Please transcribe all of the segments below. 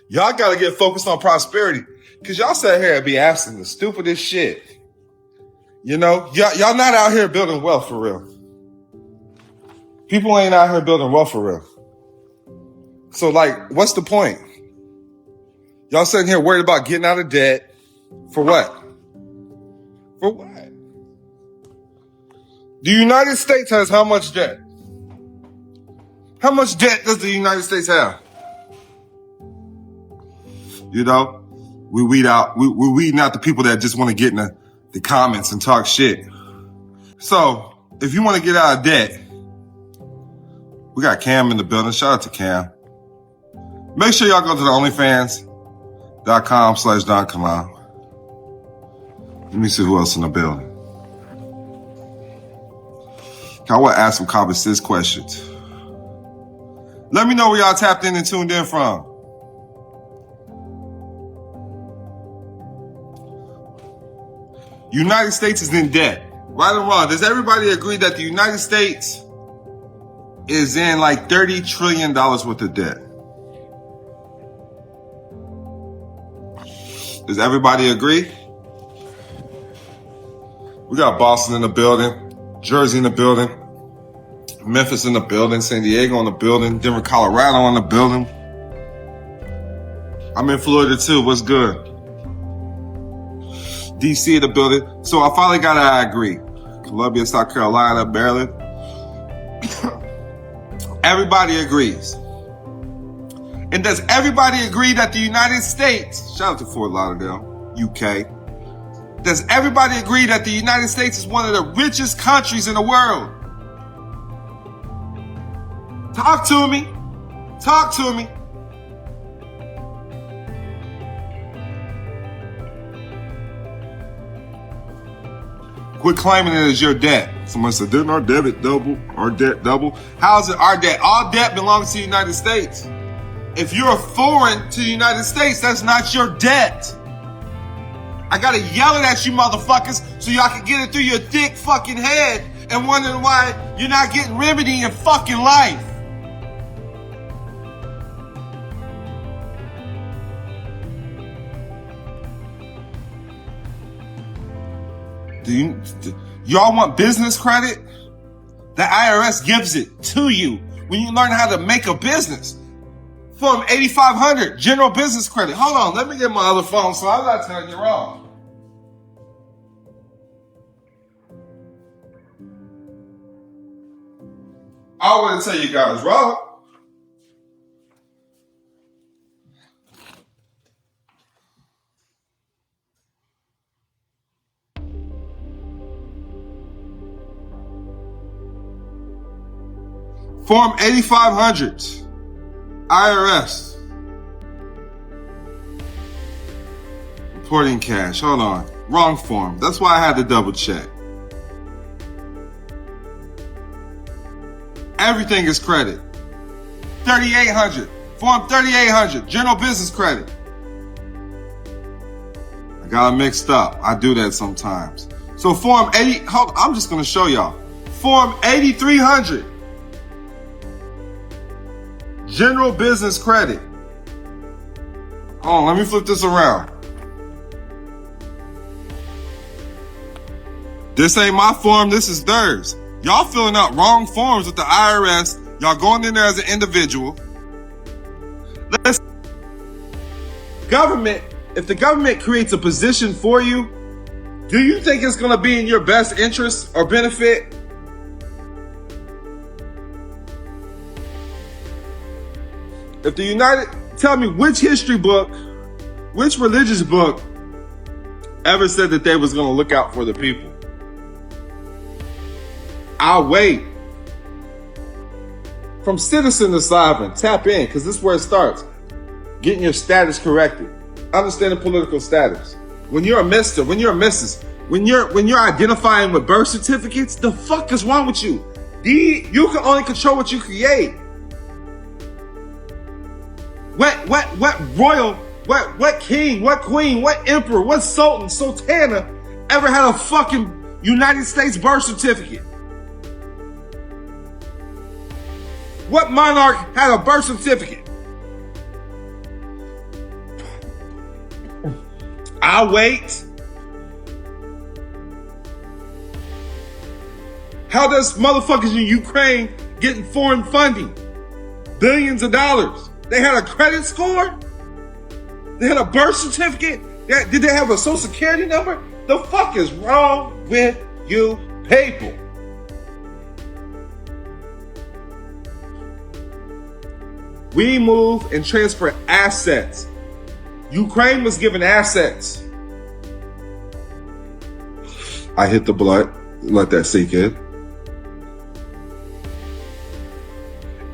Y'all gotta get focused on prosperity. Cause y'all sat here and be asking the stupidest shit. You know, y'all not out here building wealth for real. People ain't out here building wealth for real. So like, what's the point? Y'all sitting here worried about getting out of debt. For what? For what? The United States has how much debt? How much debt does the United States have? You know, we're weeding out the people that just want to get in the comments and talk shit. So, if you want to get out of debt, we got Cam in the building. Shout out to Cam. Make sure y'all go to the onlyfans.com/DONKILAM. Let me see who else in the building. I want to ask some common sense questions. Let me know where y'all tapped in and tuned in from. United States is in debt. Right or wrong? Does everybody agree that the United States is in like $30 trillion worth of debt? Does everybody agree? We got Boston in the building, Jersey in the building, Memphis in the building, San Diego in the building, Denver, Colorado in the building. I'm in Florida too. What's good? DC in the building. So I finally got I agree. Columbia, South Carolina, Maryland. Everybody agrees. And does everybody agree that the United States, shout out to Fort Lauderdale, UK, does everybody agree that the United States is one of the richest countries in the world? Talk to me. Talk to me. Quit claiming it as your debt. Someone said, didn't our debit double? Our debt double? How is it our debt? All debt belongs to the United States. If you're foreign to the United States, that's not your debt. I gotta yell it at you motherfuckers so y'all can get it through your thick fucking head and wondering why you're not getting remedy in fucking life. Y'all want business credit? The IRS gives it to you when you learn how to make a business. Form 8500, general business credit. Hold on, let me get my other phone so I'm not telling you wrong. I wouldn't tell you guys wrong. Form 8500, IRS. Reporting cash, hold on. Wrong form, that's why I had to double check. Everything is credit. 3800, Form 3800, general business credit. I got it mixed up, I do that sometimes. So Form 80, I'm just gonna show y'all. Form 8300. General business credit. Hold on, let me flip this around. This ain't my form, this is theirs. Y'all filling out wrong forms with the IRS. Y'all going in there as an individual. Listen, government, if the government creates a position for you, do you think it's gonna be in your best interest or benefit? If the tell me which history book, which religious book ever said that they was going to look out for the people? I'll wait. From citizen to sovereign, tap in, because this is where it starts. Getting your status corrected. Understanding political status. When you're a Mr., when you're a Mrs., when you're identifying with birth certificates, the fuck is wrong with you? You can only control what you create. What royal, what king, what queen, what emperor, what sultan, sultana ever had a fucking United States birth certificate? What monarch had a birth certificate? I'll wait. How does motherfuckers in Ukraine getting foreign funding? Billions of dollars. They had a credit score? They had a birth certificate? Did they have a social security number? The fuck is wrong with you people? We move and transfer assets. Ukraine was given assets. I hit the blood. Let that sink in.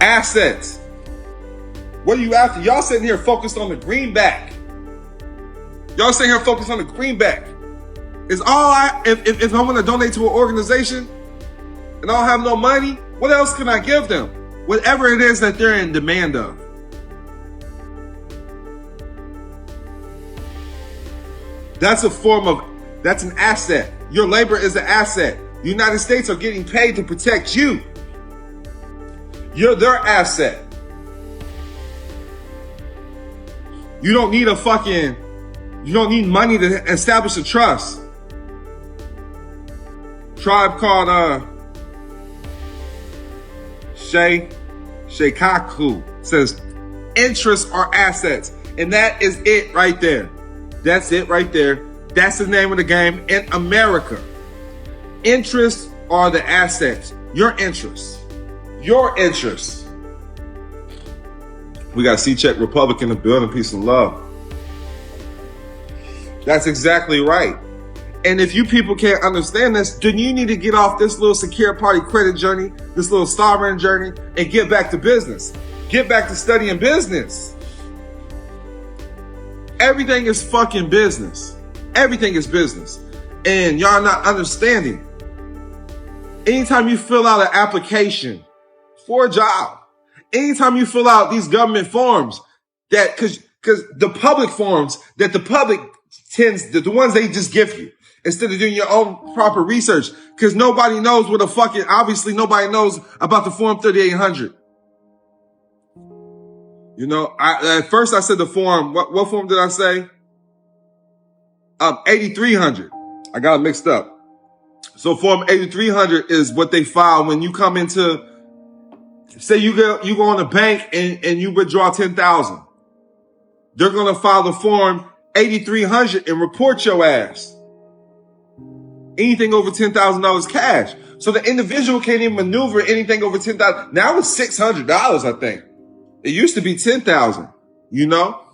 Assets. What are you after? Y'all sitting here focused on the greenback. Y'all sitting here focused on the greenback. Is all if I want to donate to an organization and I don't have no money, what else can I give them? Whatever it is that they're in demand of. That's an asset. Your labor is an asset. The United States are getting paid to protect you. You're their asset. You don't need money to establish a trust. Tribe called Sheikaku says interests are assets. And that is it right there. That's it right there. That's the name of the game in America. Interests are the assets. Your interests. Your interests. We got C-check Republican of building peace and love. That's exactly right. And if you people can't understand this, then you need to get off this little secure party credit journey, this little sovereign journey, and get back to business. Get back to studying business. Everything is fucking business. Everything is business. And y'all not understanding. Anytime you fill out an application for a job, anytime you fill out these government forms, that because the public forms that the public tends, the ones they just give you, instead of doing your own proper research, because nobody knows what obviously nobody knows about the form 3800. You know, at first I said the form, what form did I say? 8300. I got it mixed up. So form 8300 is what they file when you come into, say you go on the bank and you withdraw 10,000. They're going to file the form 8300 and report your ass. Anything over $10,000 cash. So the individual can't even maneuver anything over $10,000. Now it's $600, I think. It used to be 10,000, you know?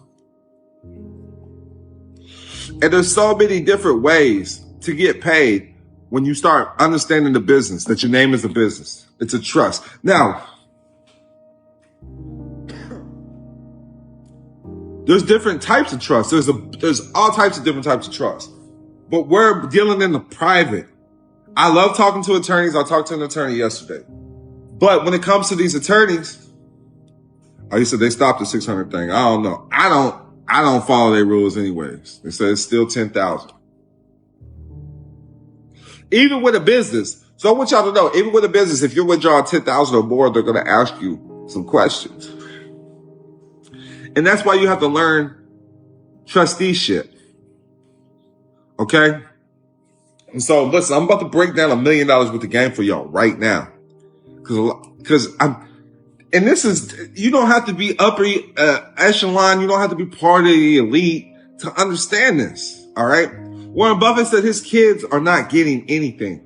And there's so many different ways to get paid when you start understanding the business, that your name is a business. It's a trust. Now, there's different types of trust. There's all types of different types of trust. But we're dealing in the private. I love talking to attorneys. I talked to an attorney yesterday. But when it comes to these attorneys, you said they stopped the 600 thing. I don't know. I don't follow their rules anyways. They said it's still 10,000. Even with a business. So I want y'all to know, even with a business, if you're withdrawing 10,000 or more, they're going to ask you some questions. And that's why you have to learn trusteeship. Okay? And so listen, I'm about to break down $1 million worth of game for y'all right now. And this is, you don't have to be upper echelon. You don't have to be part of the elite to understand this. All right. Warren Buffett said his kids are not getting anything.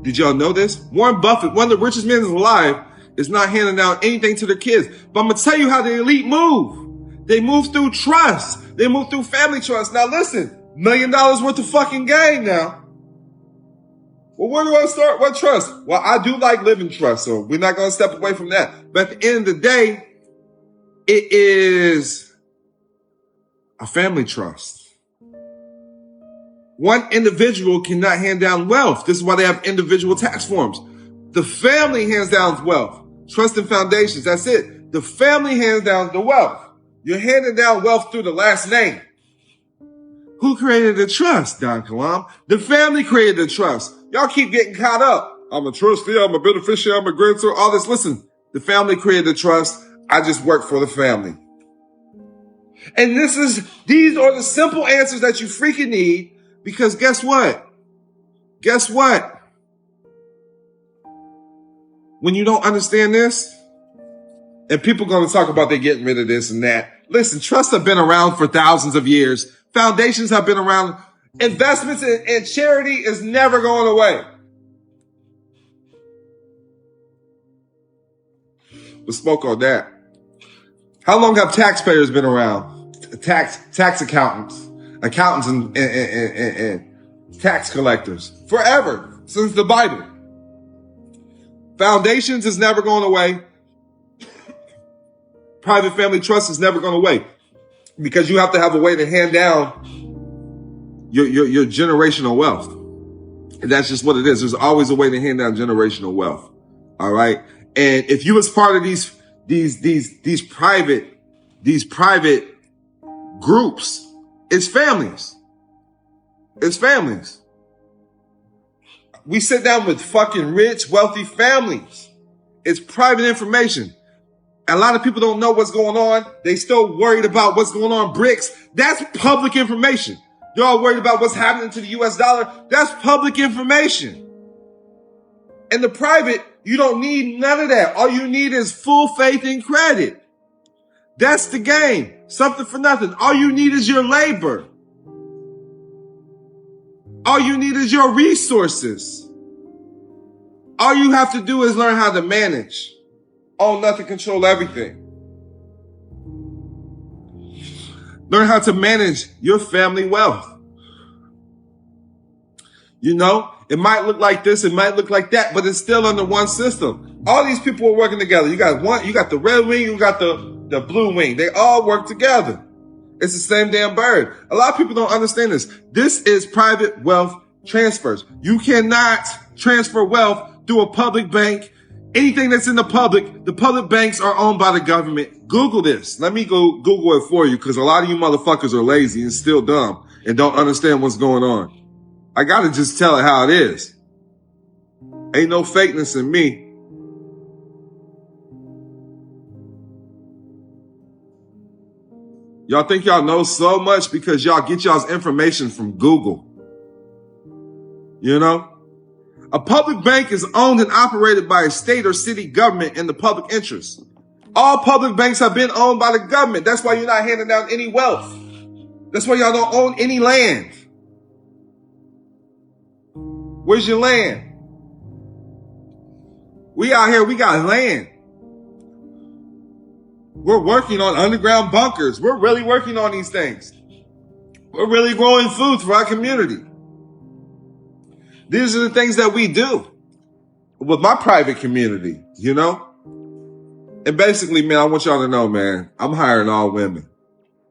Did y'all know this? Warren Buffett, one of the richest men alive, is not handing down anything to their kids. But I'm going to tell you how the elite move. They move through trust. They move through family trust. Now listen, $1 million worth of fucking game now. Well, where do I start? What trust? Well, I do like living trust, so we're not going to step away from that. But at the end of the day, it is a family trust. One individual cannot hand down wealth. This is why they have individual tax forms. The family hands down wealth. Trust and foundations, that's it. The family hands down the wealth. You're handing down wealth through the last name. Who created the trust, DONKILAM? The family created the trust. Y'all keep getting caught up. I'm a trustee, I'm a beneficiary, I'm a grantor, all this. Listen, the family created the trust. I just work for the family. And these are the simple answers that you freaking need, because guess what? Guess what? When you don't understand this, and people are going to talk about they getting rid of this and that. Listen, trusts have been around for thousands of years. Foundations have been around. Investments and charity is never going away. We spoke on that. How long have taxpayers been around? Tax accountants and tax collectors. Forever, since the Bible. Foundations is never going away. Private family trust is never going away, because you have to have a way to hand down your generational wealth. And that's just what it is. There's always a way to hand down generational wealth. All right. And if you was part of these private groups, it's families. It's families. We sit down with fucking rich, wealthy families. It's private information. A lot of people don't know what's going on. They still worried about what's going on. BRICS. That's public information. You're all worried about what's happening to the US dollar. That's public information. In the private, you don't need none of that. All you need is full faith and credit. That's the game. Something for nothing. All you need is your labor. All you need is your resources. All you have to do is learn how to manage. Own nothing, control everything. Learn how to manage your family wealth. You know, it might look like this, it might look like that, but it's still under one system. All these people are working together. You got the red wing, you got the blue wing. They all work together. It's the same damn bird. A lot of people don't understand this. This is private wealth transfers. You cannot transfer wealth through a public bank. Anything that's in the public banks are owned by the government. Google this. Let me go Google it for you, because a lot of you motherfuckers are lazy and still dumb and don't understand what's going on. I gotta just tell it how it is. Ain't no fakeness in me. Y'all think y'all know so much because y'all get y'all's information from Google. You know? A public bank is owned and operated by a state or city government in the public interest. All public banks have been owned by the government. That's why you're not handing down any wealth. That's why y'all don't own any land. Where's your land? We out here, we got land. We're working on underground bunkers. We're really working on these things. We're really growing food for our community. These are the things that we do with my private community, you know? And basically, man, I want y'all to know, man, I'm hiring all women.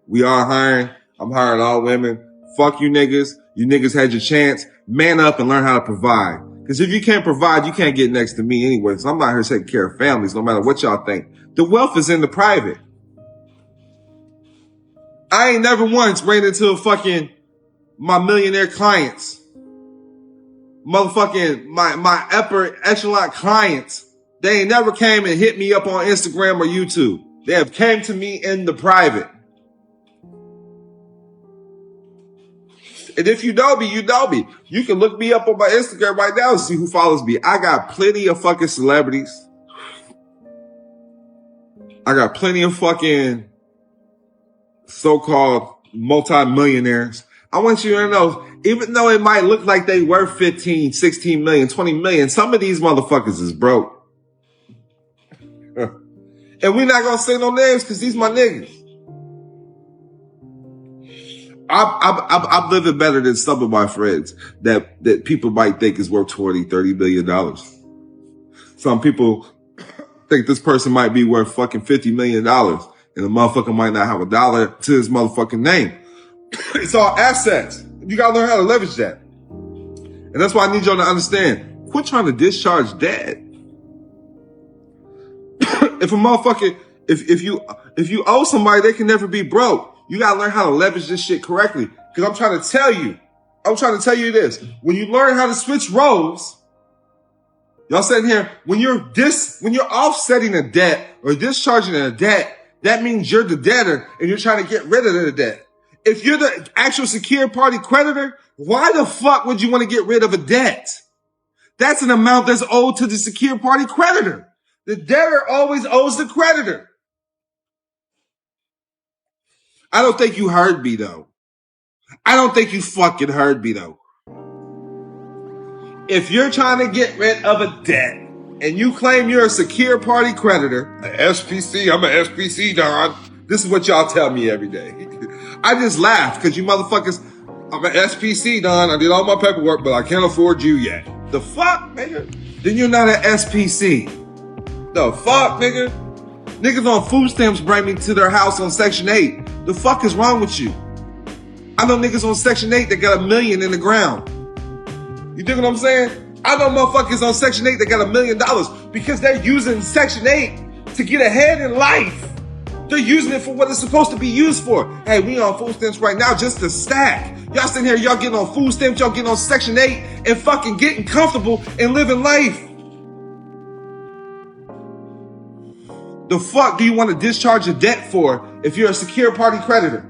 We are hiring. I'm hiring all women. Fuck you niggas. You niggas had your chance. Man up and learn how to provide. Because if you can't provide, you can't get next to me anyway. So I'm not here taking care of families, no matter what y'all think. The wealth is in the private. I ain't never once ran into my millionaire clients. Motherfucking my upper echelon clients. They ain't never came and hit me up on Instagram or YouTube. They have came to me in the private. And if you know me, you know me. You can look me up on my Instagram right now and see who follows me. I got plenty of fucking celebrities. I got plenty of fucking so-called multi-millionaires. I want you to know, even though it might look like they worth 15, 16 million, 20 million, some of these motherfuckers is broke. And we're not going to say no names because these my niggas. I'm living better than some of my friends that people might think is worth 20, 30 billion dollars. Some people think this person might be worth fucking $50 million and the motherfucker might not have a dollar to his motherfucking name. It's all assets. You gotta learn how to leverage that. And that's why I need y'all to understand. Quit trying to discharge debt. If a motherfucker, if you owe somebody, they can never be broke. You gotta learn how to leverage this shit correctly. Cause I'm trying to tell you this. When you learn how to switch roles, y'all sitting here, when you're offsetting a debt or discharging a debt, that means you're the debtor and you're trying to get rid of the debt. If you're the actual secured party creditor, why the fuck would you want to get rid of a debt? That's an amount that's owed to the secured party creditor. The debtor always owes the creditor. I don't think you heard me though. I don't think you fucking heard me though. If you're trying to get rid of a debt and you claim you're a secure party creditor, an SPC, I'm an SPC, Don. This is what y'all tell me every day. I just laugh because you motherfuckers, I'm an SPC, Don. I did all my paperwork, but I can't afford you yet. The fuck, nigga? Then you're not an SPC. The fuck, nigga? Niggas on food stamps bring me to their house on Section 8. The fuck is wrong with you? I know niggas on Section 8 that got $1 million in the ground. You dig what I'm saying? I know motherfuckers on Section 8 that got $1 million because they're using Section 8 to get ahead in life. They're using it for what it's supposed to be used for. Hey, we on food stamps right now just to stack. Y'all sitting here, y'all getting on food stamps, y'all getting on Section 8 and fucking getting comfortable and living life. The fuck do you want to discharge a debt for if you're a secure party creditor?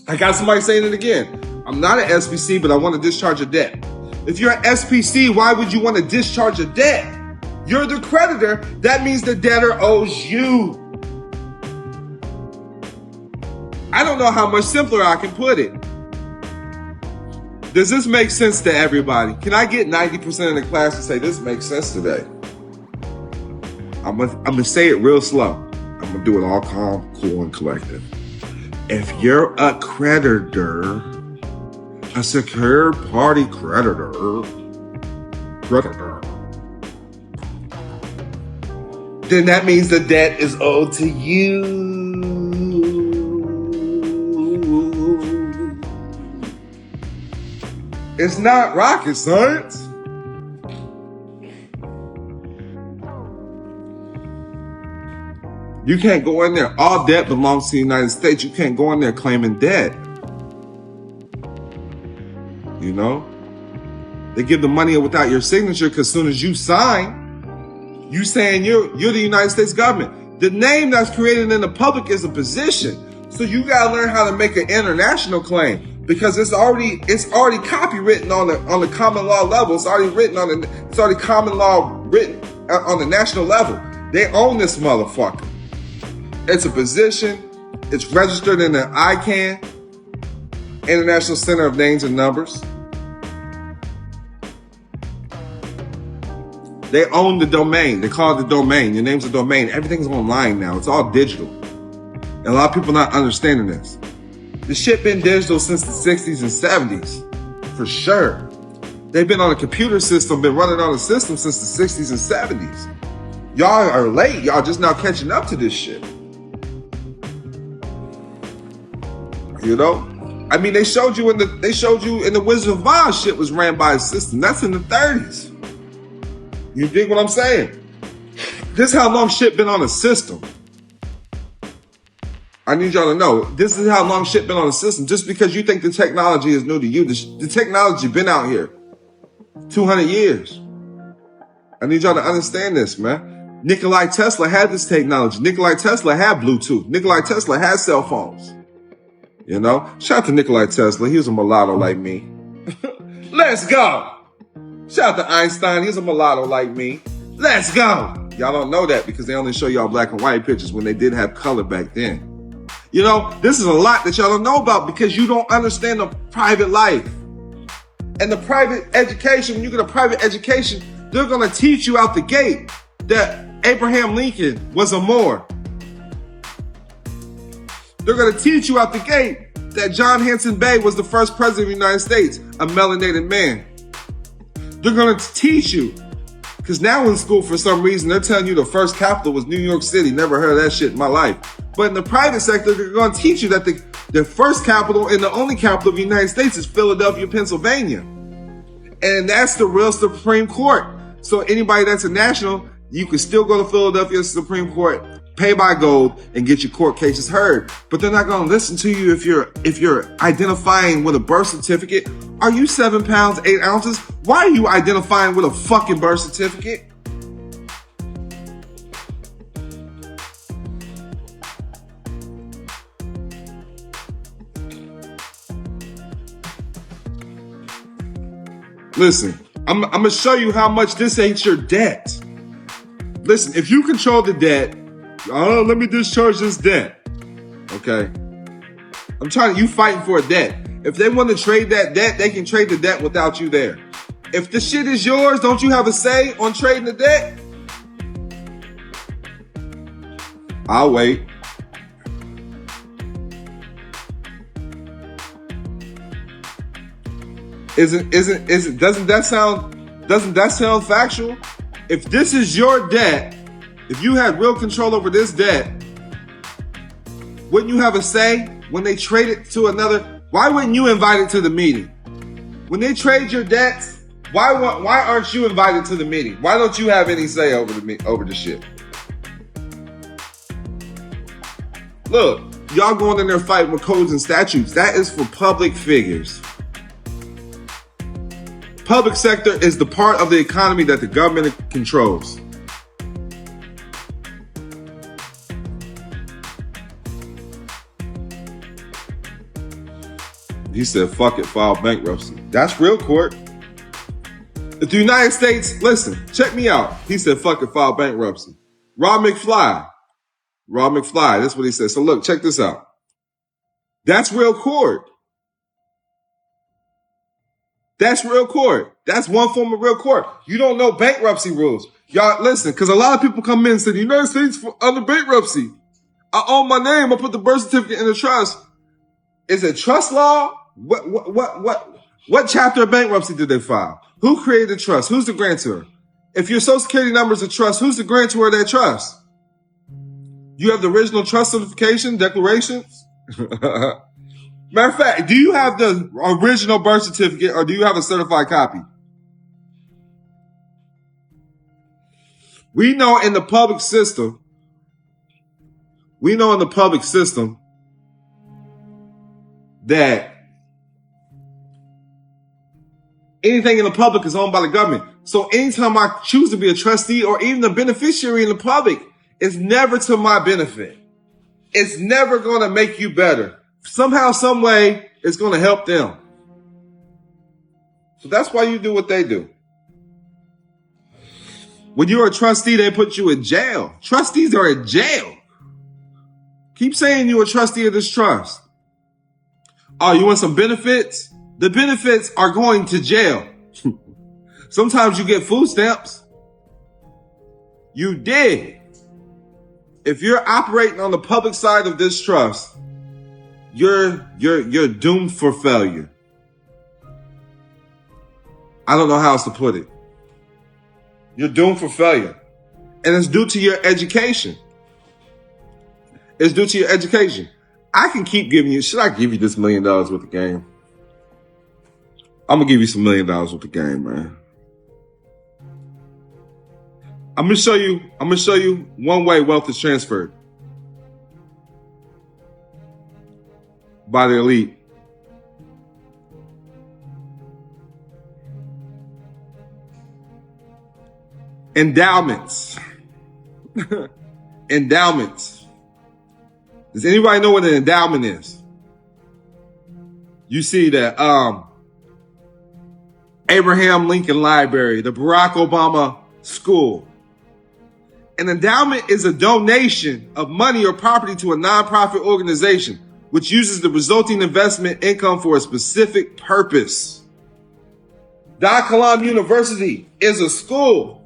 I got somebody saying it again. I'm not an SPC, but I want to discharge a debt. If you're an SPC, why would you want to discharge a debt? You're the creditor. That means the debtor owes you. I don't know how much simpler I can put it. Does this make sense to everybody? Can I get 90% of the class to say this makes sense today? I'm gonna say it real slow. I'm gonna do it all calm, cool, and collected. If you're a creditor, a secure party creditor, then that means the debt is owed to you. It's not rocket science. You can't go in there. All debt belongs to the United States. You can't go in there claiming debt. You know? They give the money without your signature because as soon as you sign, you saying you're the United States government. The name that's created in the public is a position. So you gotta learn how to make an international claim because it's already copywritten on the common law level. It's already common law written on the national level. They own this motherfucker. It's a position. It's registered in the ICANN, International Center of Names and Numbers. They own the domain. They call it the domain. Your name's a domain. Everything's online now. It's all digital. And a lot of people not understanding this. The shit been digital since the 60s and 70s. For sure. They've been on a computer system, been running on a system since the 60s and 70s. Y'all are late. Y'all just now catching up to this shit. You know? I mean, they showed you in the Wizard of Oz shit was ran by a system. That's in the 30s. You dig what I'm saying? This is how long shit been on a system. I need y'all to know, this is how long shit been on a system. Just because you think the technology is new to you, the technology been out here 200 years. I need y'all to understand this, man. Nikola Tesla had this technology. Nikola Tesla had Bluetooth. Nikola Tesla had cell phones. You know? Shout out to Nikola Tesla. He was a mulatto like me. Let's go. Shout out to Einstein. He's a mulatto like me. Let's go. Y'all don't know that because they only show y'all black and white pictures when they did have color back then. You know, this is a lot that y'all don't know about because you don't understand the private life. And the private education, when you get a private education, they're going to teach you out the gate that Abraham Lincoln was a Moor. They're going to teach you out the gate that John Hanson Bay was the first president of the United States, a melanated man. They're going to teach you. Because now in school, for some reason, they're telling you the first capital was New York City. Never heard of that shit in my life. But in the private sector, they're going to teach you that the first capital and the only capital of the United States is Philadelphia, Pennsylvania. And that's the real Supreme Court. So anybody that's a national, you can still go to Philadelphia Supreme Court, pay by gold, and get your court cases heard. But they're not going to listen to you if you're identifying with a birth certificate. Are you 7 pounds, 8 ounces? Why are you identifying with a fucking birth certificate? Listen, I'm going to show you how much this ain't your debt. Listen, if you control the debt, let me discharge this debt. Okay? You fighting for a debt. If they want to trade that debt, they can trade the debt without you there. If the shit is yours, don't you have a say on trading the debt? I'll wait. Doesn't that sound factual? If this is your debt, if you had real control over this debt, wouldn't you have a say when they trade it to another? Why wouldn't you invite it to the meeting? When they trade your debts, why aren't you invited to the meeting? Why don't you have any say over the shit? Look, y'all going in there fighting with codes and statutes. That is for public figures. Public sector is the part of the economy that the government controls. He said, fuck it, file bankruptcy. That's real court. If the United States, listen, check me out. He said, fuck it, file bankruptcy. Rob McFly, that's what he said. So look, check this out. That's real court. That's real court. That's one form of real court. You don't know bankruptcy rules. Y'all listen, because a lot of people come in and say, the United States under bankruptcy. I own my name. I put the birth certificate in the trust. Is it trust law? What chapter of bankruptcy did they file? Who created the trust? Who's the grantor? If your social security number is a trust, who's the grantor of that trust? You have the original trust certification, declarations? Matter of fact, do you have the original birth certificate or do you have a certified copy? We know in the public system that anything in the public is owned by the government. So anytime I choose to be a trustee or even a beneficiary in the public, it's never to my benefit. It's never going to make you better. Somehow, some way, it's going to help them. So that's why you do what they do. When you're a trustee, they put you in jail. Trustees are in jail. Keep saying you're a trustee of this trust. Oh, you want some benefits? The benefits are going to jail. Sometimes you get food stamps. You did. If you're operating on the public side of this trust, you're doomed for failure. I don't know how else to put it. You're doomed for failure. And it's due to your education. It's due to your education. I can keep giving you, should I give you this $1 million worth of game? I'm going to give you some $1 million worth of game, man. I'm going to show you one way wealth is transferred. By the elite. Endowments. Endowments. Does anybody know what an endowment is? You see that Abraham Lincoln Library, the Barack Obama School. An endowment is a donation of money or property to a nonprofit organization which uses the resulting investment income for a specific purpose. DONKILAM University is a school.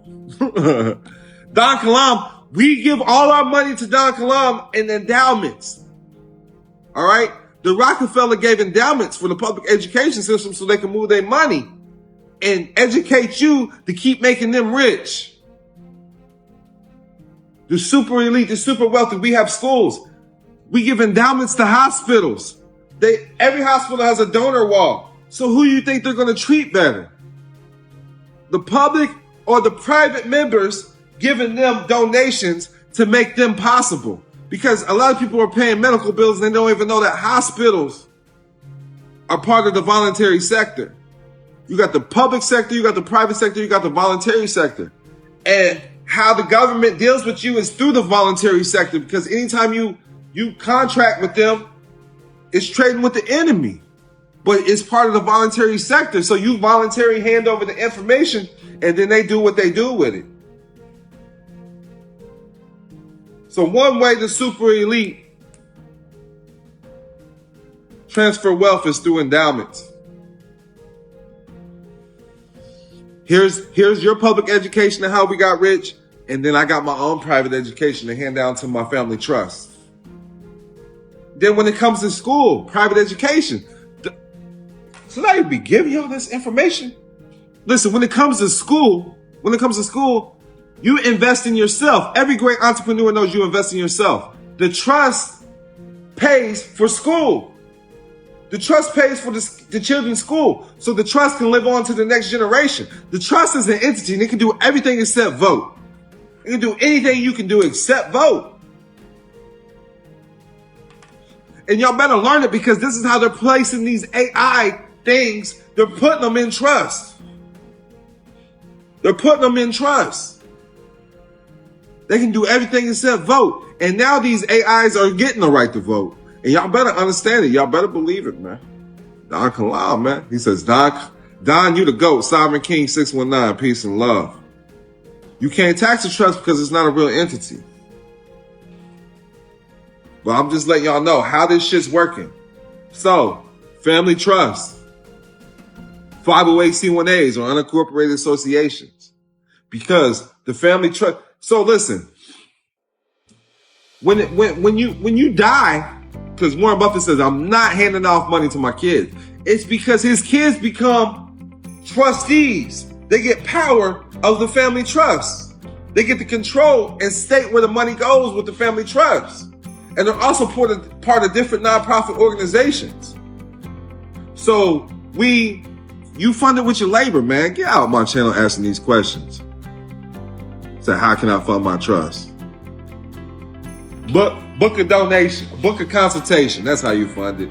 DONKILAM, we give all our money to DONKILAM in endowments. All right? The Rockefeller gave endowments for the public education system so they can move their money and educate you to keep making them rich. The super elite, the super wealthy, we have schools. We give endowments to hospitals. Every hospital has a donor wall. So who do you think they're going to treat better? The public or the private members giving them donations to make them possible? Because a lot of people are paying medical bills and they don't even know that hospitals are part of the voluntary sector. You got the public sector, you got the private sector, you got the voluntary sector. And how the government deals with you is through the voluntary sector, because anytime you contract with them, it's trading with the enemy. But it's part of the voluntary sector. So you voluntarily hand over the information and then they do what they do with it. So one way the super elite transfer wealth is through endowments. Here's your public education of how we got rich, and then I got my own private education to hand down to my family trust. Then when it comes to school, private education, should I be giving y'all this information? Listen, when it comes to school, you invest in yourself. Every great entrepreneur knows you invest in yourself. The trust pays for school. The trust pays for the children's school, so the trust can live on to the next generation. The trust is an entity, and it can do everything except vote. It can do anything you can do except vote. And y'all better learn it, because this is how they're placing these AI things. They're putting them in trust. They're putting them in trust. They can do everything except vote. And now these AIs are getting the right to vote. And y'all better understand it. Y'all better believe it, man. DONKILAM, man. He says, Don, you the GOAT. Sovereign King 619. Peace and love. You can't tax the trust because it's not a real entity. But I'm just letting y'all know how this shit's working. So, family trust, 508c1As or unincorporated associations. Because the family trust. So listen, when you die, because Warren Buffett says, I'm not handing off money to my kids. It's because his kids become trustees. They get power of the family trust. They get to control and state where the money goes with the family trust. And they're also part of different nonprofit organizations. So you fund it with your labor, man. Get out of my channel asking these questions. So how can I fund my trust? Book a donation, book a consultation. That's how you fund it.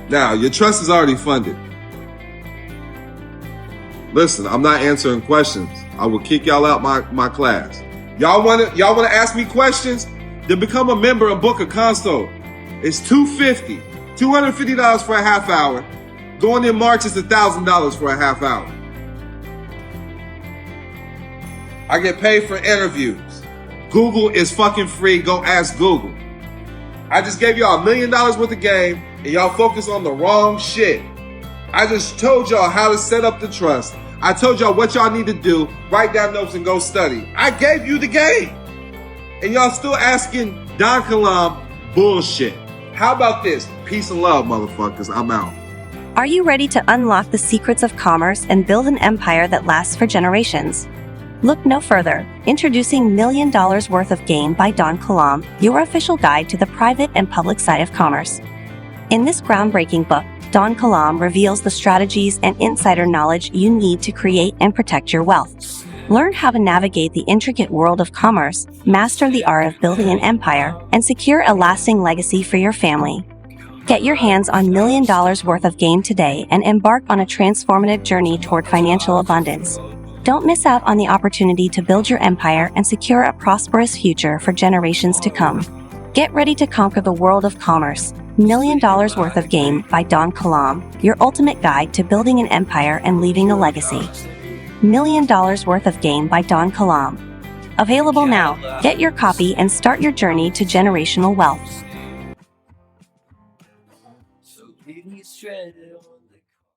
Now, your trust is already funded. Listen, I'm not answering questions. I will kick y'all out my class. Y'all wanna ask me questions? Then become a member and book a consult. It's $250 for a half hour. Going in March is $1,000 for a half hour. I get paid for interviews. Google is fucking free. Go ask Google. I just gave y'all $1 million worth of game and y'all focus on the wrong shit. I just told y'all how to set up the trust. I told y'all what y'all need to do. Write down notes and go study. I gave you the game. And y'all still asking DONKILAM bullshit. How about this? Peace and love, motherfuckers. I'm out. Are you ready to unlock the secrets of commerce and build an empire that lasts for generations? Look no further. Introducing $1 million worth of game by DONKILAM, your official guide to the private and public side of commerce. In this groundbreaking book, DONKILAM reveals the strategies and insider knowledge you need to create and protect your wealth. Learn how to navigate the intricate world of commerce, master the art of building an empire, and secure a lasting legacy for your family. Get your hands on $1 million worth of game today and embark on a transformative journey toward financial abundance. Don't miss out on the opportunity to build your empire and secure a prosperous future for generations to come. Get ready to conquer the world of commerce. $1 million worth of game by DONKILAM, your ultimate guide to building an empire and leaving a legacy. $1 million worth of game by DONKILAM. Available now. Get your copy and start your journey to generational wealth.